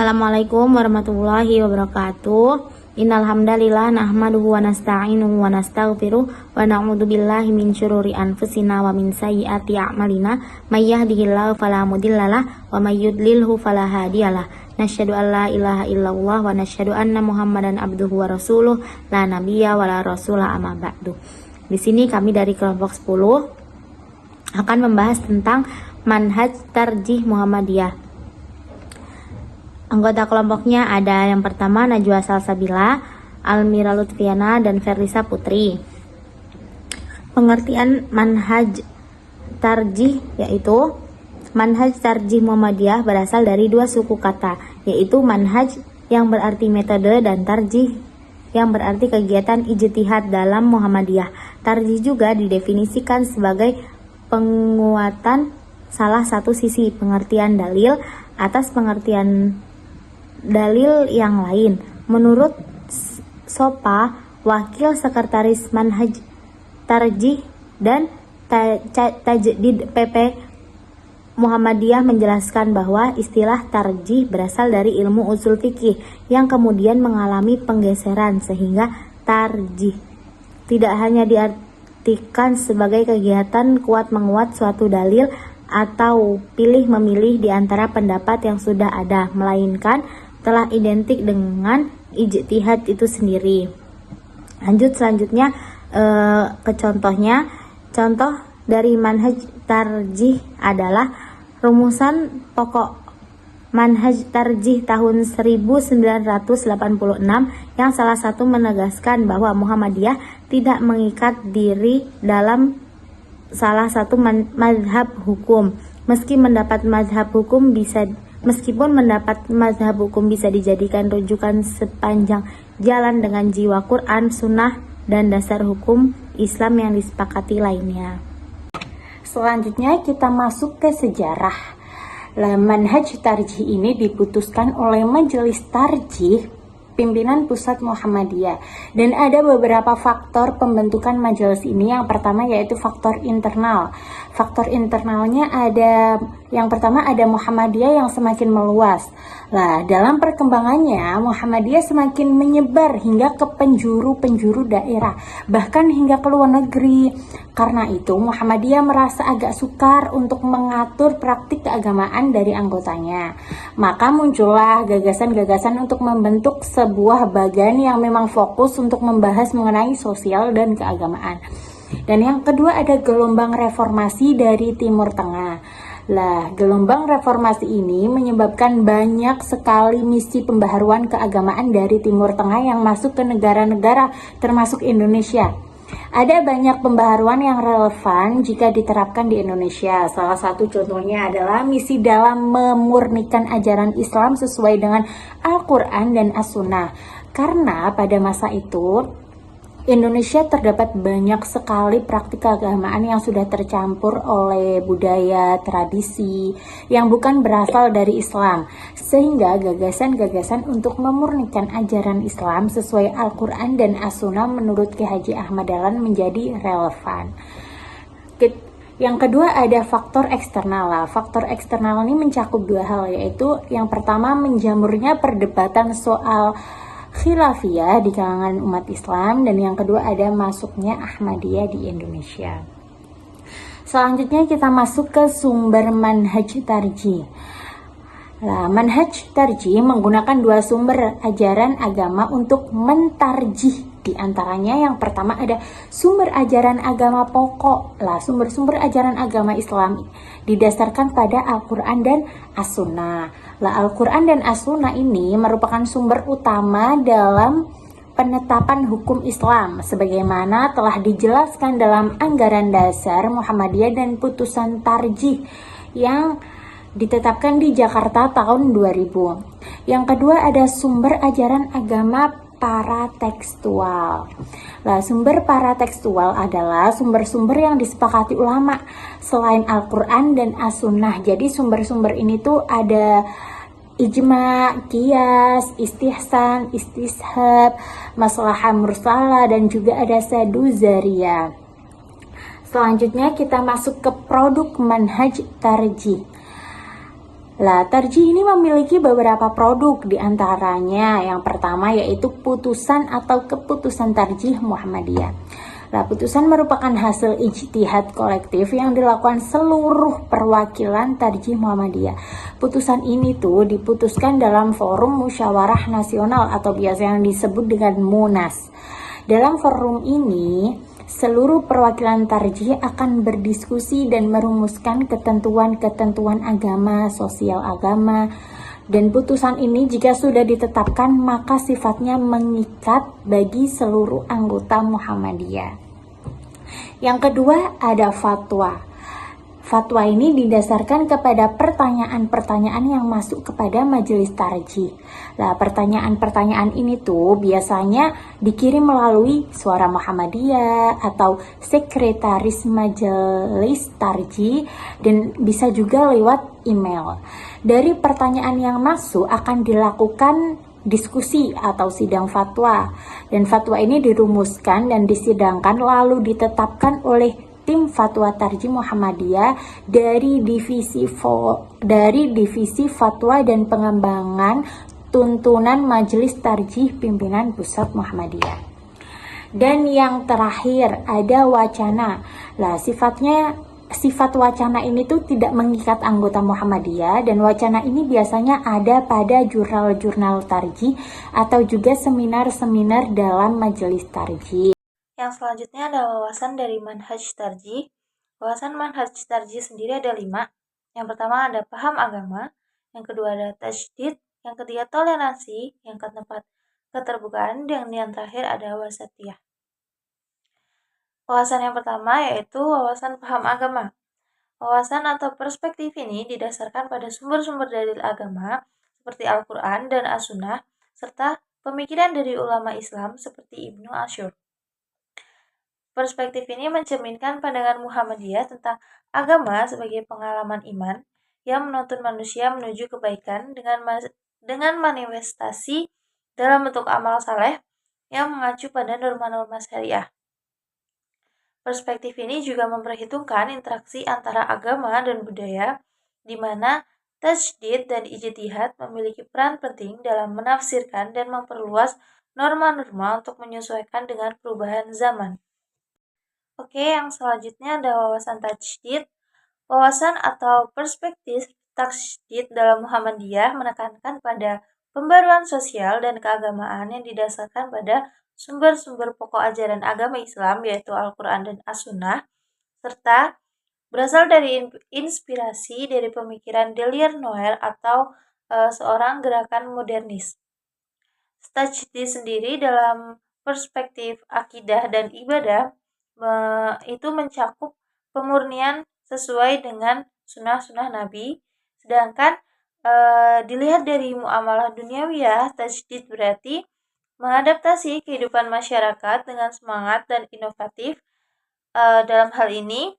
Assalamualaikum warahmatullahi wabarakatuh. Innal hamdalillah nahmaduhu wa nasta'inuhu wa nastaghfiruh wa na'udzu billahi min syururi anfusina wa min sayyiati a'malina may yahdihillahu fala mudhillalah wa may yudlilhu fala hadiyalah. Nasyhadu an la ilaha illallah wa nasyhadu anna Muhammadan abduhu wa rasuluh la nabiyya wa la rasula amma ba'du. Di sini kami dari kelompok 10 akan membahas tentang manhaj tarjih Muhammadiyah. Anggota kelompoknya ada yang pertama Najwa Salsabila, Almira Lutfiana, dan Ferlisa Putri. Pengertian manhaj tarjih yaitu manhaj tarjih Muhammadiyah berasal dari dua suku kata, yaitu manhaj yang berarti metode dan tarjih yang berarti kegiatan ijtihad dalam Muhammadiyah. Tarjih juga didefinisikan sebagai penguatan salah satu sisi pengertian dalil atas pengertian dalil yang lain. Menurut Sopa, wakil sekretaris manhaj tarjih dan tajdid PP Muhammadiyah, menjelaskan bahwa istilah tarjih berasal dari ilmu usul fikih yang kemudian mengalami penggeseran sehingga tarjih tidak hanya diartikan sebagai kegiatan kuat menguat suatu dalil atau pilih memilih di antara pendapat yang sudah ada, melainkan telah identik dengan ijtihad itu sendiri. Lanjut selanjutnya ke contohnya. Contoh dari manhaj tarjih adalah rumusan pokok manhaj tarjih tahun 1986 yang salah satu menegaskan bahwa Muhammadiyah tidak mengikat diri dalam salah satu mazhab hukum. Meskipun mendapat mazhab hukum bisa dijadikan rujukan sepanjang jalan dengan jiwa Quran, Sunnah, dan dasar hukum Islam yang disepakati lainnya. Selanjutnya kita masuk ke sejarah. Manhaj tarjih ini diputuskan oleh Majelis Tarjih Pimpinan Pusat Muhammadiyah, dan ada beberapa faktor pembentukan majelis ini. Yang pertama yaitu faktor internal. Faktor internalnya ada, yang pertama ada Muhammadiyah yang semakin meluas. Dalam perkembangannya Muhammadiyah semakin menyebar hingga ke penjuru-penjuru daerah, bahkan hingga ke luar negeri. Karena itu Muhammadiyah merasa agak sukar untuk mengatur praktik keagamaan dari anggotanya. Maka muncullah gagasan-gagasan untuk membentuk sebuah bagan yang memang fokus untuk membahas mengenai sosial dan keagamaan. Dan yang kedua ada gelombang reformasi dari Timur Tengah. Gelombang reformasi ini menyebabkan banyak sekali misi pembaharuan keagamaan dari Timur Tengah yang masuk ke negara-negara termasuk Indonesia. Ada banyak pembaharuan yang relevan jika diterapkan di Indonesia. Salah satu contohnya adalah misi dalam memurnikan ajaran Islam sesuai dengan Al-Quran dan As-Sunnah. Karena pada masa itu Indonesia terdapat banyak sekali praktik keagamaan yang sudah tercampur oleh budaya, tradisi yang bukan berasal dari Islam, sehingga gagasan-gagasan untuk memurnikan ajaran Islam sesuai Al-Quran dan As-Sunnah menurut Ki Haji Ahmad Dahlan menjadi relevan. Yang kedua ada faktor eksternal. Faktor eksternal ini mencakup dua hal, yaitu yang pertama menjamurnya perdebatan soal khilafiyah di kalangan umat Islam, dan yang kedua ada masuknya Ahmadiyah di Indonesia. Selanjutnya kita masuk ke sumber manhaj tarjih. Manhaj tarjih menggunakan dua sumber ajaran agama untuk mentarjih. Di antaranya yang pertama ada sumber ajaran agama pokok. Sumber-sumber ajaran agama Islam didasarkan pada Al-Quran dan As-Sunnah. Al-Quran dan As-Sunnah ini merupakan sumber utama dalam penetapan hukum Islam sebagaimana telah dijelaskan dalam anggaran dasar Muhammadiyah dan putusan tarjih yang ditetapkan di Jakarta tahun 2000. Yang kedua ada sumber ajaran agama paratekstual. Sumber paratekstual adalah sumber-sumber yang disepakati ulama selain Al-Quran dan As-Sunnah. Jadi sumber-sumber ini tuh ada ijma, qiyas, istihsan, istishab, maslahah mursalah, dan juga ada sadu zariyah. Selanjutnya kita masuk ke produk manhaj tarjih. Lah, tarjih ini memiliki beberapa produk, diantaranya yang pertama yaitu putusan atau keputusan tarjih Muhammadiyah. Lah, putusan merupakan hasil ijtihad kolektif yang dilakukan seluruh perwakilan tarjih Muhammadiyah. Putusan ini tuh diputuskan dalam forum musyawarah nasional atau biasa yang disebut dengan Munas. Dalam forum ini, seluruh perwakilan tarjih akan berdiskusi dan merumuskan ketentuan-ketentuan agama, sosial agama, dan putusan ini jika sudah ditetapkan maka sifatnya mengikat bagi seluruh anggota Muhammadiyah. Yang kedua ada fatwa. Fatwa ini didasarkan kepada pertanyaan-pertanyaan yang masuk kepada majelis tarjih. Nah, pertanyaan-pertanyaan ini tuh biasanya dikirim melalui Suara Muhammadiyah atau sekretaris majelis tarjih dan bisa juga lewat email. Dari pertanyaan yang masuk akan dilakukan diskusi atau sidang fatwa, dan fatwa ini dirumuskan dan disidangkan lalu ditetapkan oleh tim Fatwa Tarjih Muhammadiyah dari divisi fatwa dan pengembangan tuntunan Majelis Tarjih Pimpinan Pusat Muhammadiyah. Dan yang terakhir ada wacana. Lah, sifat wacana ini tuh tidak mengikat anggota Muhammadiyah, dan wacana ini biasanya ada pada jurnal-jurnal tarjih atau juga seminar-seminar dalam majelis tarjih. Yang selanjutnya ada wawasan dari manhaj tarjih. Wawasan manhaj tarjih sendiri ada 5. Yang pertama ada paham agama, yang kedua ada tajdid, yang ketiga toleransi, yang keempat keterbukaan, dan yang terakhir ada wasatiyah. Wawasan yang pertama yaitu wawasan paham agama. Wawasan atau perspektif ini didasarkan pada sumber-sumber dalil agama seperti Al-Quran dan As-Sunnah, serta pemikiran dari ulama Islam seperti Ibnu Asyur. Perspektif ini mencerminkan pandangan Muhammadiyah tentang agama sebagai pengalaman iman yang menuntun manusia menuju kebaikan dengan manifestasi dalam bentuk amal saleh yang mengacu pada norma-norma syariah. Perspektif ini juga memperhitungkan interaksi antara agama dan budaya, di mana tajdid dan ijtihad memiliki peran penting dalam menafsirkan dan memperluas norma-norma untuk menyesuaikan dengan perubahan zaman. Oke, yang selanjutnya ada wawasan tajdid. Wawasan atau perspektif tajdid dalam Muhammadiyah menekankan pada pembaruan sosial dan keagamaan yang didasarkan pada sumber-sumber pokok ajaran agama Islam yaitu Al-Quran dan As-Sunnah, serta berasal dari inspirasi dari pemikiran Delir Noel atau seorang gerakan modernis. Tajdid sendiri dalam perspektif akidah dan ibadah itu mencakup pemurnian sesuai dengan sunnah-sunnah Nabi, sedangkan dilihat dari muamalah duniawiyah, tajdid berarti mengadaptasi kehidupan masyarakat dengan semangat dan inovatif. Dalam hal ini,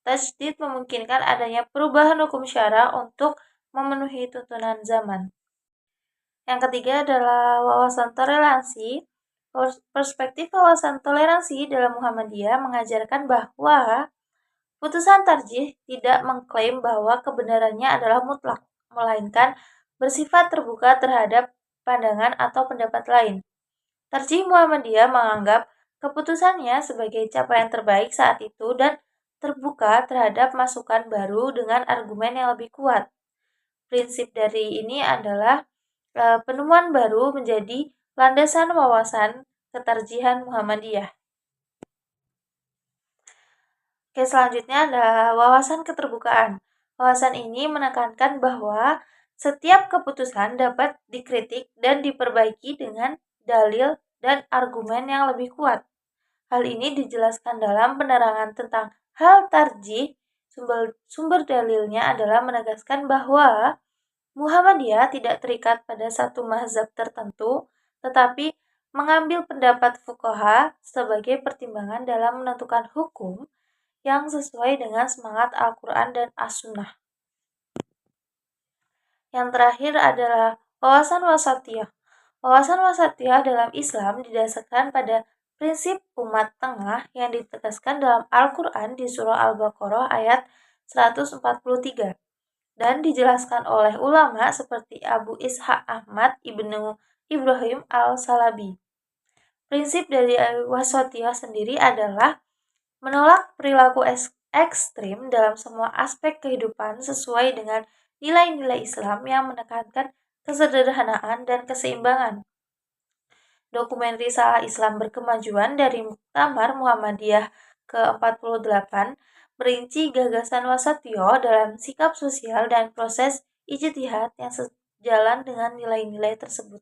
tajdid memungkinkan adanya perubahan hukum syara untuk memenuhi tuntunan zaman. Yang ketiga adalah wawasan toleransi. Perspektif wawasan toleransi dalam Muhammadiyah mengajarkan bahwa putusan tarjih tidak mengklaim bahwa kebenarannya adalah mutlak, melainkan bersifat terbuka terhadap pandangan atau pendapat lain. Tarjih Muhammadiyah menganggap keputusannya sebagai capaian terbaik saat itu dan terbuka terhadap masukan baru dengan argumen yang lebih kuat. Prinsip dari ini adalah penemuan baru menjadi landasan wawasan ketarjihan Muhammadiyah. Oke, selanjutnya ada wawasan keterbukaan. Wawasan ini menekankan bahwa setiap keputusan dapat dikritik dan diperbaiki dengan dalil dan argumen yang lebih kuat. Hal ini dijelaskan dalam penerangan tentang hal tarjih. Sumber dalilnya adalah menegaskan bahwa Muhammadiyah tidak terikat pada satu mazhab tertentu, tetapi mengambil pendapat fuqaha sebagai pertimbangan dalam menentukan hukum yang sesuai dengan semangat Al-Quran dan As-Sunnah. Yang terakhir adalah wawasan wasatiyah. Wawasan wasatiyah dalam Islam didasarkan pada prinsip umat tengah yang ditegaskan dalam Al-Quran di surah Al-Baqarah ayat 143. dan dijelaskan oleh ulama seperti Abu Ishaq Ahmad Ibnu Ibrahim al-Salabi. Prinsip dari wasatiyah sendiri adalah menolak perilaku ekstrim dalam semua aspek kehidupan sesuai dengan nilai-nilai Islam yang menekankan kesederhanaan dan keseimbangan. Dokumen Risalah Islam Berkemajuan dari Muktamar Muhammadiyah ke-48 merinci gagasan wasatiyah dalam sikap sosial dan proses ijtihad yang sejalan dengan nilai-nilai tersebut.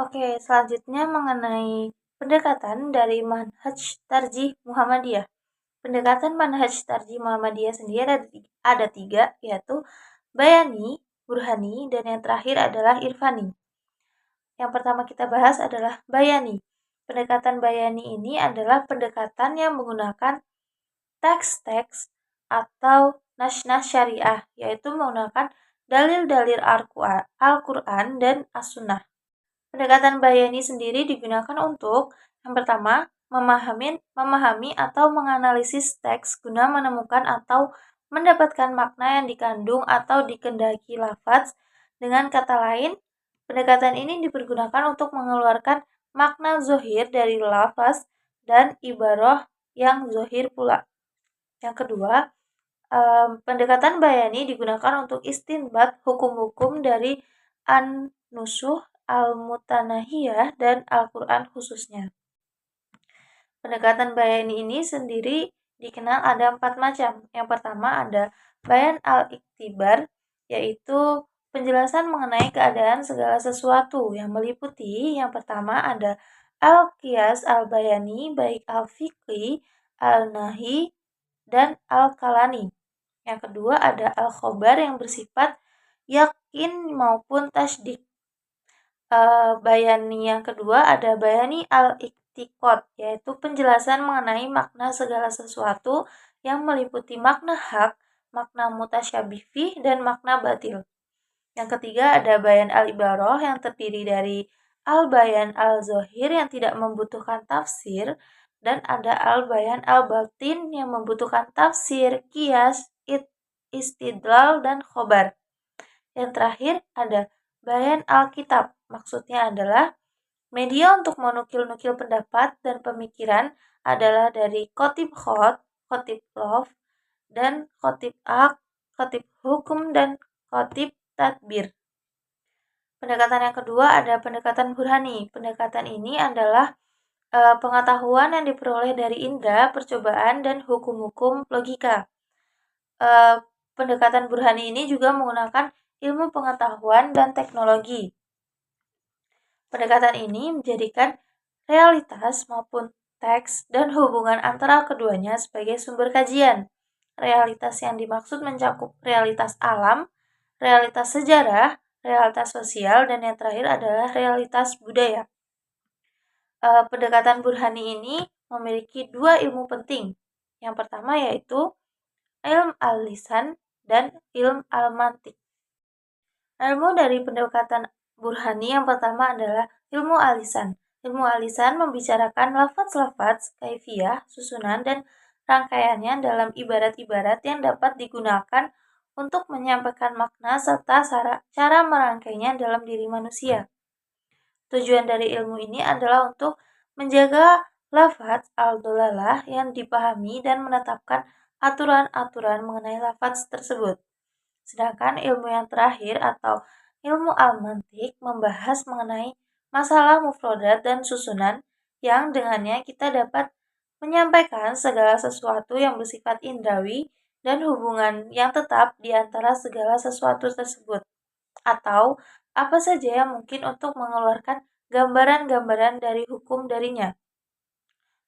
Oke, selanjutnya mengenai pendekatan dari manhaj tarjih Muhammadiyah. Pendekatan manhaj tarjih Muhammadiyah sendiri ada tiga, yaitu bayani, burhani, dan yang terakhir adalah irfani. Yang pertama kita bahas adalah bayani. Pendekatan bayani ini adalah pendekatan yang menggunakan teks-teks atau nas-nas syariah, yaitu menggunakan dalil-dalil Al-Quran dan As-Sunnah. Pendekatan bayani sendiri digunakan untuk yang pertama, memahami atau menganalisis teks guna menemukan atau mendapatkan makna yang dikandung atau dikendaki lafaz. Dengan kata lain, pendekatan ini dipergunakan untuk mengeluarkan makna zohir dari lafaz dan ibarah yang zohir pula. Yang kedua, pendekatan bayani digunakan untuk istinbat hukum-hukum dari an-nusuh al-mutanahiyah dan Al-Quran khususnya. Pendekatan bayani ini sendiri dikenal ada 4 macam. Yang pertama ada bayan al-iktibar, yaitu penjelasan mengenai keadaan segala sesuatu yang meliputi yang pertama ada al-qiyas al-bayani, baik al-fiqhi, al-nahi, dan al-kalani. Yang kedua ada al-khobar yang bersifat yakin maupun tasdik. Bayani yang kedua ada bayani al-iktikot, yaitu penjelasan mengenai makna segala sesuatu yang meliputi makna hak, makna mutasyabih fih, dan makna batil. Yang ketiga ada bayan al-ibarah yang terdiri dari al-bayan al-zohir yang tidak membutuhkan tafsir, dan ada al-bayan al-batin yang membutuhkan tafsir, qiyas, istidlal, dan khobar. Yang terakhir ada bayan al-kitab, maksudnya adalah media untuk menukil-nukil pendapat dan pemikiran adalah dari khotib khot, khotib lof, dan khotib ak, khotib hukum, dan khotib tadbir. Pendekatan yang kedua ada pendekatan burhani. Pendekatan ini adalah pengetahuan yang diperoleh dari indera, percobaan, dan hukum-hukum logika. Pendekatan burhani ini juga menggunakan ilmu pengetahuan dan teknologi. Pendekatan ini menjadikan realitas maupun teks dan hubungan antara keduanya sebagai sumber kajian. Realitas yang dimaksud mencakup realitas alam, realitas sejarah, realitas sosial, dan yang terakhir adalah realitas budaya. Pendekatan burhani ini memiliki 2 ilmu penting. Yang pertama yaitu ilmu al-lisan dan ilmu al-mantik. Ilmu dari pendekatan burhani yang pertama adalah ilmu al-lisan. Ilmu al-lisan membicarakan lafaz-lafaz, kaifiyah, susunan, dan rangkaiannya dalam ibarat-ibarat yang dapat digunakan untuk menyampaikan makna serta cara merangkainya dalam diri manusia. Tujuan dari ilmu ini adalah untuk menjaga lafaz al-dolalah yang dipahami dan menetapkan aturan-aturan mengenai lafaz tersebut. Sedangkan ilmu yang terakhir atau ilmu al-mantik membahas mengenai masalah mufrodat dan susunan yang dengannya kita dapat menyampaikan segala sesuatu yang bersifat indrawi dan hubungan yang tetap di antara segala sesuatu tersebut, atau apa saja yang mungkin untuk mengeluarkan gambaran-gambaran dari hukum darinya.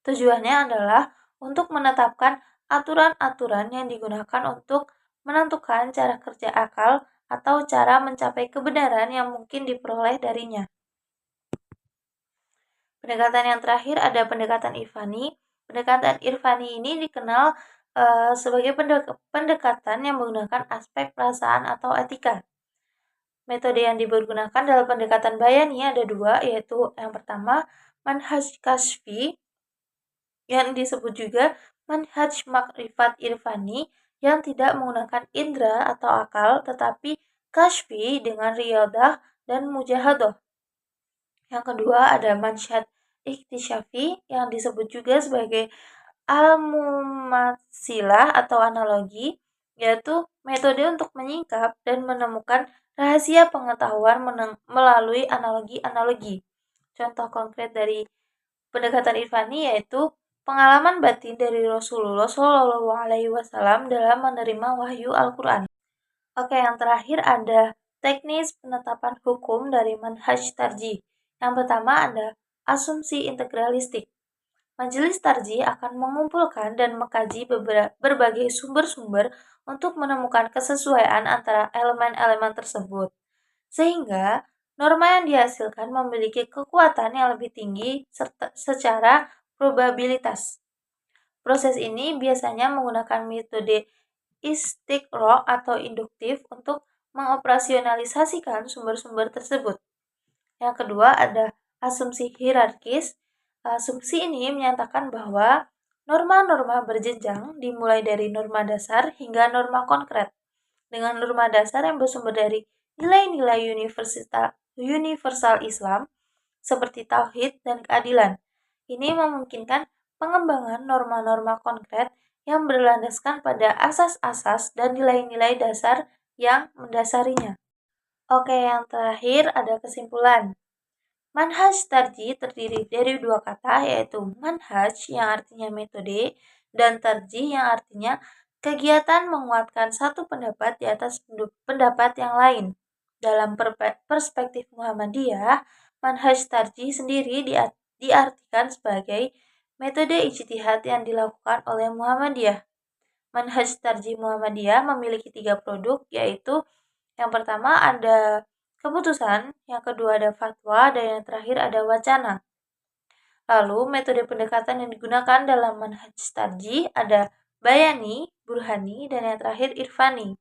Tujuannya adalah untuk menetapkan aturan-aturan yang digunakan untuk menentukan cara kerja akal atau cara mencapai kebenaran yang mungkin diperoleh darinya. Pendekatan yang terakhir ada pendekatan irfani. Pendekatan irfani ini dikenal sebagai pendekatan yang menggunakan aspek perasaan atau etika. Metode yang dipergunakan dalam pendekatan bayani ada 2, yaitu yang pertama manhaj kasfi yang disebut juga manhaj makrifat irfani, yang tidak menggunakan indera atau akal, tetapi kashfi dengan riyadah dan mujahadah. Yang kedua ada mansyad iktisyafi yang disebut juga sebagai al-mumatsilah atau analogi, yaitu metode untuk menyingkap dan menemukan rahasia pengetahuan melalui analogi-analogi. Contoh konkret dari pendekatan irfani yaitu pengalaman batin dari Rasulullah Shallallahu Alaihi Wasallam dalam menerima wahyu Al-Quran. Oke, yang terakhir ada teknis penetapan hukum dari manhaj tarjih. Yang pertama ada asumsi integralistik. Majelis tarjih akan mengumpulkan dan mengkaji berbagai sumber-sumber untuk menemukan kesesuaian antara elemen-elemen tersebut. Sehingga norma yang dihasilkan memiliki kekuatan yang lebih tinggi secara probabilitas. Proses ini biasanya menggunakan metode istiqra atau induktif untuk mengoperasionalisasikan sumber-sumber tersebut. Yang kedua ada asumsi hierarkis. Asumsi ini menyatakan bahwa norma-norma berjenjang dimulai dari norma dasar hingga norma konkret. Dengan norma dasar yang bersumber dari nilai-nilai universal Islam seperti tauhid dan keadilan. Ini memungkinkan pengembangan norma-norma konkret yang berlandaskan pada asas-asas dan nilai-nilai dasar yang mendasarinya. Oke, yang terakhir ada kesimpulan. Manhaj tarjih terdiri dari dua kata, yaitu manhaj yang artinya metode dan tarjih yang artinya kegiatan menguatkan satu pendapat di atas pendapat yang lain. Dalam perspektif Muhammadiyah, manhaj tarjih sendiri diartikan sebagai metode ijtihad yang dilakukan oleh Muhammadiyah. Manhaj tarjih Muhammadiyah memiliki 3 produk, yaitu yang pertama ada keputusan, yang kedua ada fatwa, dan yang terakhir ada wacana. Lalu metode pendekatan yang digunakan dalam manhaj tarjih ada bayani, burhani, dan yang terakhir irfani.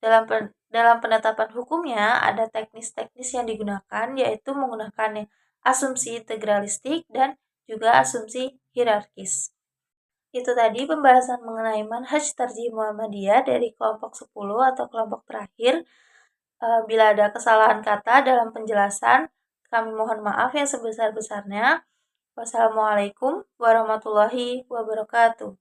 Dalam penetapan hukumnya ada teknis-teknis yang digunakan, yaitu menggunakan asumsi integralistik dan juga asumsi hierarkis. Itu tadi pembahasan mengenai manhaj tarjih Muhammadiyah dari kelompok 10 atau kelompok terakhir. Bila ada kesalahan kata dalam penjelasan, kami mohon maaf yang sebesar-besarnya. Wassalamualaikum warahmatullahi wabarakatuh.